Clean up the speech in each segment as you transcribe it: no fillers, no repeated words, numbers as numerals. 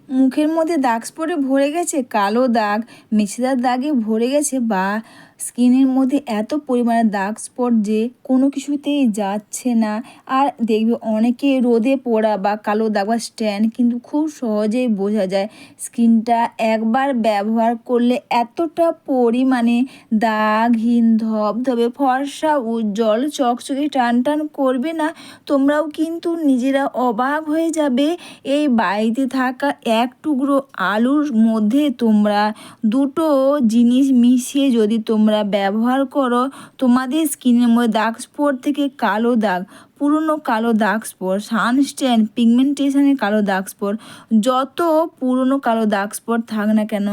মুখের মধ্যে দাগ স্পটে ভরে গেছে, কালো দাগ, মেছেদার দাগে ভরে গেছে, বা স্কিনের মধ্যে এত পরিমাণে দাগ স্পট যে কোনো কিছুতেই যাচ্ছে না। আর দেখবে অনেকে রোদে পোড়া বা কালো দাগ বা স্ট্যান্ড কিন্তু খুব সহজেই বোঝা যায়। স্কিনটা একবার ব্যবহার করলে এতটা পরিমাণে দাগহীন, ধবধবে, ফর্সা, উজ্জ্বল, চকচকে, টান টান করবে না, তোমরাও কিন্তু নিজেরা অবাক হয়ে যাবে। এই বাড়িতে থাকা এক টুকরো আলুর মধ্যে তোমরা দুটো জিনিস মিশিয়ে যদি তোমরা ব্যবহার করো, তোমাদের স্কিনের মধ্যে দাগ স্পট থেকে কালো দাগ, পুরনো কালো দাগ স্পট, সানস্ট্যান, পিগমেন্টেশনের কালো দাগ স্পট, যত পুরনো কালো দাগ স্পট থাক না কেন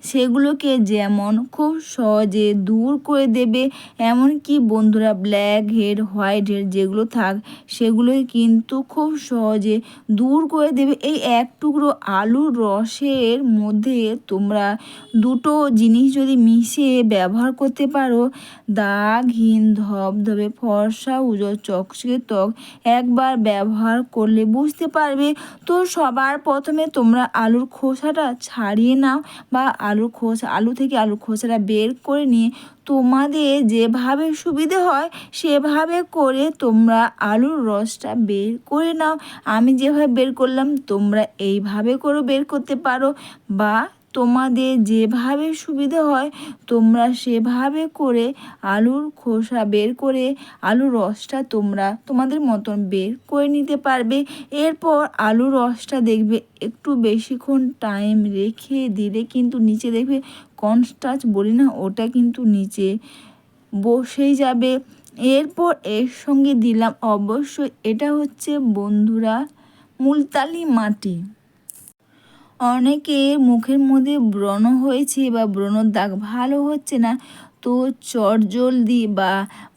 সেগুলোকে যেমন খুব সহজে দূর করে দেবে, এমনকি বন্ধুরা ব্ল্যাক হেড, হোয়াইট হেড যেগুলো থাক সেগুলোই কিন্তু খুব সহজে দূর করে দেবে। এই এক টুকরো আলুর রসের মধ্যে তোমরা দুটো জিনিস যদি মিশিয়ে ব্যবহার করতে পারো, দাগহীন, ধবধবে, ফর্সা, উজ্জ্বল, চকচকে ত্বক একবার ব্যবহার করলে বুঝতে পারবে। তো সবার প্রথমে তোমরা আলুর খোসাটা ছাড়িয়ে নাও, বা আলু থেকে আলুর খোসাটা বের করে নিয়ে তোমাদের যেভাবে সুবিধে হয় সেভাবে করে তোমরা আলুর রসটা বের করে নাও। আমি যেভাবে বের করলাম তোমরা এইভাবে করেও বের করতে পারো, বা তোমাদের যেভাবে সুবিধে হয় তোমরা সেভাবে করে আলুর খোসা বের করে আলুর রসটা তোমরা তোমাদের মতন বের করে নিতে পারবে। এরপর আলুর রসটা দেখবে একটু বেশিক্ষণ টাইম রেখে দিলে কিন্তু নিচে দেখবে কর্নস্টার্চ বলি না, ওটা কিন্তু নিচে বসেই যাবে। এরপর এর সঙ্গে দিলাম অবশ্যই, এটা হচ্ছে বন্ধুরা মুলতানি মাটি। অনেকের মুখের মধ্যে ব্রণ হয়েছে বা ব্রণর দাগ ভালো হচ্ছে না, তো চটজলদি বা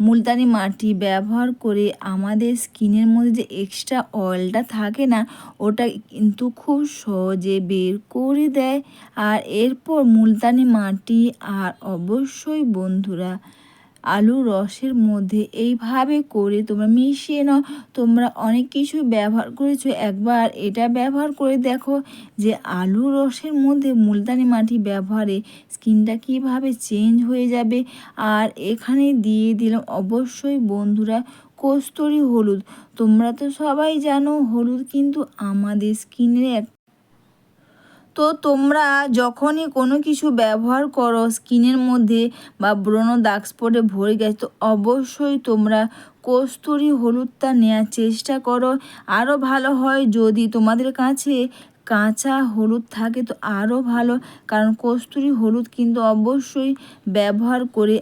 মুলতানি মাটি ব্যবহার করে আমাদের স্কিনের মধ্যে যে এক্সট্রা অয়েলটা থাকে না ওটা কিন্তু খুব সহজে বের করে দেয়। আর এরপর মুলতানি মাটি আর অবশ্যই বন্ধুরা আলুর রসের মধ্যে এইভাবে করে তোমরা মিশিয়ে নাও। তোমরা অনেক কিছু ব্যবহার করেছো, একবার এটা ব্যবহার করে দেখো যে আলুর রসের মধ্যে মুলতানি মাটি ব্যবহারে স্কিনটা কিভাবে চেঞ্জ হয়ে যাবে। আর এখানে দিয়ে দিলাম অবশ্যই বন্ধুরা কস্তুরি হলুদ। তোমরা তো সবাই জানো হলুদ কিন্তু আমাদের স্কিনের তো তোমরা যখনই কোনো কিছু ব্যবহার করো স্কিনের মধ্যে বা ব্রণ দাগ স্পটে ভরে গেছে, তো অবশ্যই তোমরা কস্তুরি হলুদটা নেওয়ার চেষ্টা করো। আরও ভালো হয় যদি তোমাদের কাছে কাঁচা হলুদ থাকে তো আরও ভালো, কারণ কস্তুরি হলুদ কিন্তু অবশ্যই ব্যবহার করে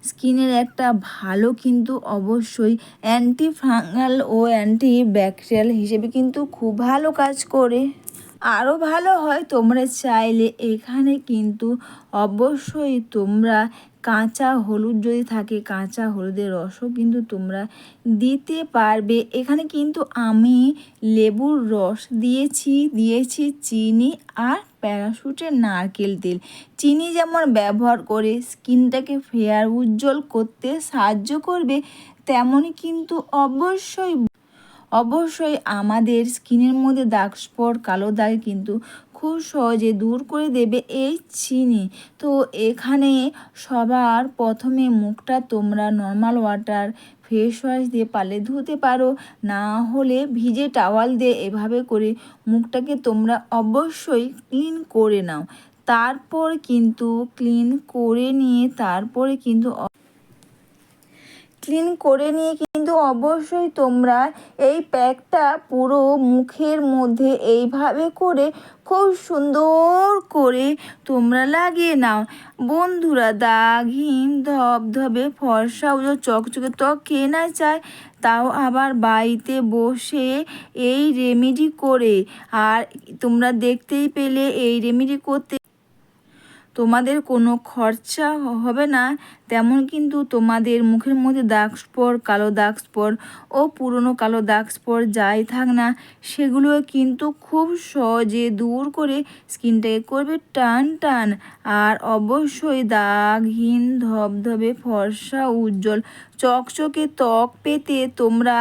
স্কিনের একটা ভালো কিন্তু অবশ্যই অ্যান্টি ফাঙ্গাল ও অ্যান্টি ব্যাকটেরিয়াল হিসেবে কিন্তু খুব ভালো কাজ করে। আরও ভালো হয় তোমরা চাইলে এখানে কিন্তু অবশ্যই তোমরা কাঁচা হলুদ যদি থাকে কাঁচা হলুদের রসও কিন্তু তোমরা দিতে পারবে। এখানে কিন্তু আমি লেবুর রস দিয়েছি চিনি আর প্যারাশুটের নারকেল তেল। চিনি যেমন ব্যবহার করে স্কিনটাকে ফেয়ার উজ্জ্বল করতে সাহায্য করবে, তেমনই কিন্তু অবশ্যই আমাদের স্কিনের মধ্যে দাগ স্পট, কালো দাগ কিন্তু খুব সহজে দূর করে দেবে এই চিনি। তো এখানে সবার প্রথমে মুখটা তোমরা নর্মাল ওয়াটার, ফেস ওয়াশ দিয়ে পারলে ধুতে পারো, না হলে ভিজে টাওয়াল দিয়ে এভাবে করে মুখটাকে তোমরা অবশ্যই ক্লিন করে নাও। তারপর কিন্তু ক্লিন করে নিয়ে কিন্তু অবশ্যই তোমরা এই প্যাকটা পুরো মুখের মধ্যে এইভাবে করে খুব সুন্দর করে তোমরা লাগিয়ে নাও। বন্ধুরা দাগহীন, ধবধবে, ফর্সা ও চকচকে ত্বক কে না চায়, তাও আবার বাড়িতে বসে এই রেমেডি করে। আর তোমরা দেখতেই পেলে এই রেমেডি করতে তোমাদের কোনো খরচা হবে না, তেমন কিন্তু তোমাদের মুখের মধ্যে দাগ স্পট, কালো দাগ স্পট ও পুরনো কালো দাগ স্পট যাই থাক না সেগুলো কিন্তু খুব সহজে দূর করে স্কিনটাকে করবে টান টান। আর অবশ্যই দাগহীন, ধবধবে, ফর্সা, উজ্জ্বল, চকচকে ত্বক পেতে তোমরা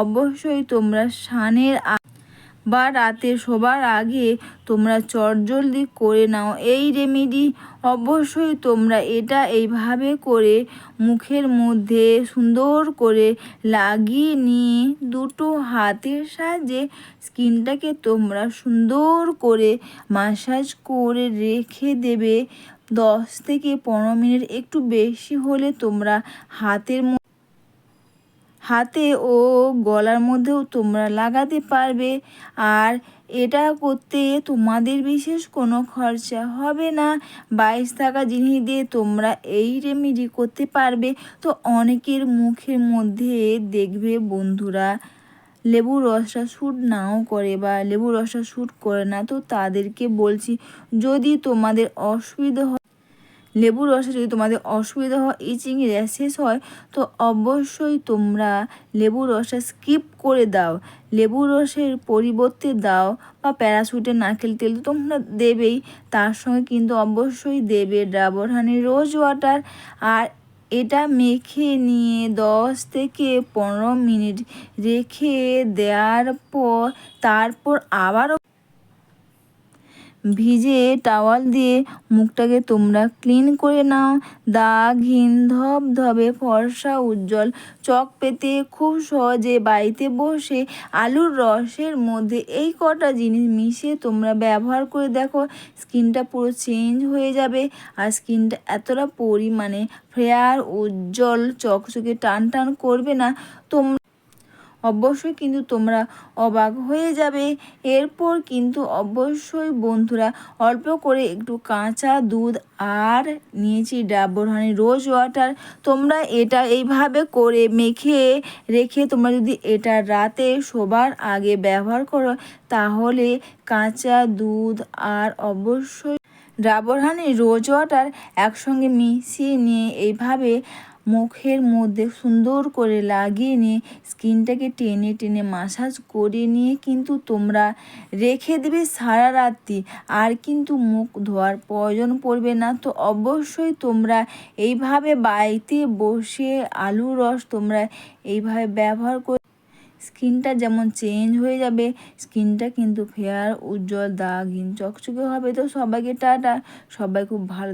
অবশ্যই তোমরা বা রাতে শোবার আগে তোমরা চটজলদি করে নাও এই রেমেডি। অবশ্যই তোমরা এটা এইভাবে করে মুখের মধ্যে সুন্দর করে লাগিয়ে নিয়ে দুটো হাতের সাহায্যে স্কিনটাকে তোমরা সুন্দর করে মাসাজ করে রেখে দেবে 10 থেকে 15 মিনিট। একটু বেশি হলে তোমরা হাতে ও গলার মধ্যেও তোমরা লাগাতে পারবে। আর এটা করতে তোমাদের বিশেষ কোনো খরচা হবে না। 22 টাকা জিনিস দিয়ে তোমরা এই রেমেডি করতে পারবে। তো অনেকের মুখের মধ্যে দেখবে বন্ধুরা লেবুর রসটা শ্যুট নাও করে বা লেবুর রসটা শ্যুট করে না। তো তাদেরকে বলছি, যদি তোমাদের অসুবিধা হয়, লেবুর রসে যদি তোমাদের অসুবিধা হয়, ইচিং র্যাশেস হয়, তো অবশ্যই তোমরা লেবুর রসটা স্কিপ করে দাও। লেবুর রসের পরিবর্তে দাও বা প্যারাশুটের নারকেল তেল তো তোমরা দেবেই, তার সঙ্গে কিন্তু অবশ্যই দেবে ডাবর হানি রোজ ওয়াটার। আর এটা মেখে নিয়ে 10 থেকে 15 মিনিট রেখে দেওয়ার পর তারপর আবারও ভিজে টাওয়াল দিয়ে মুখটাকে তোমরা ক্লিন করে নাও। দাগহীন ধবধবে ফর্সা উজ্জ্বল চক পেতে খুব সহজে বাড়িতে বসে আলুর রসের মধ্যে এই কটা জিনিস মিশিয়ে তোমরা ব্যবহার করে দেখো, স্কিনটা পুরো চেঞ্জ হয়ে যাবে। আর স্কিনটা এতটা পরিমাণে ফেয়ার উজ্জ্বল চকচকে টান টান করবে না, তোমরা অবশ্যই কিন্তু তোমরা অবাক হয়ে যাবে। এরপর কিন্তু অবশ্যই বন্ধুরা অল্প করে একটু কাঁচা দুধ আর নিয়েছি ডাবর হানি রোজ ওয়াটার। তোমরা এটা এইভাবে করে মেখে রেখে তোমরা যদি এটা রাতে শোবার আগে ব্যবহার করো, তাহলে কাঁচা দুধ আর অবশ্যই ডাবর হানি রোজ ওয়াটার একসঙ্গে মিশিয়ে নিয়ে এইভাবে মুখের মধ্যে সুন্দর করে লাগিয়ে নিয়ে স্কিনটাকে টেনে টেনে মাসাজ করে নিয়ে কিন্তু তোমরা রেখে দেবে সারা রাত্রি। আর কিন্তু মুখ ধোয়ার প্রয়োজন পড়বে না। তো অবশ্যই তোমরা এইভাবে বাড়িতে বসে আলুর রস তোমরা এইভাবে ব্যবহার করে স্কিনটা যেমন চেঞ্জ হয়ে যাবে, স্কিনটা কিন্তু ফেয়ার উজ্জ্বল দাগহীন চকচকে হবে। তো সবাইকে টাটা, সবাই খুব ভালো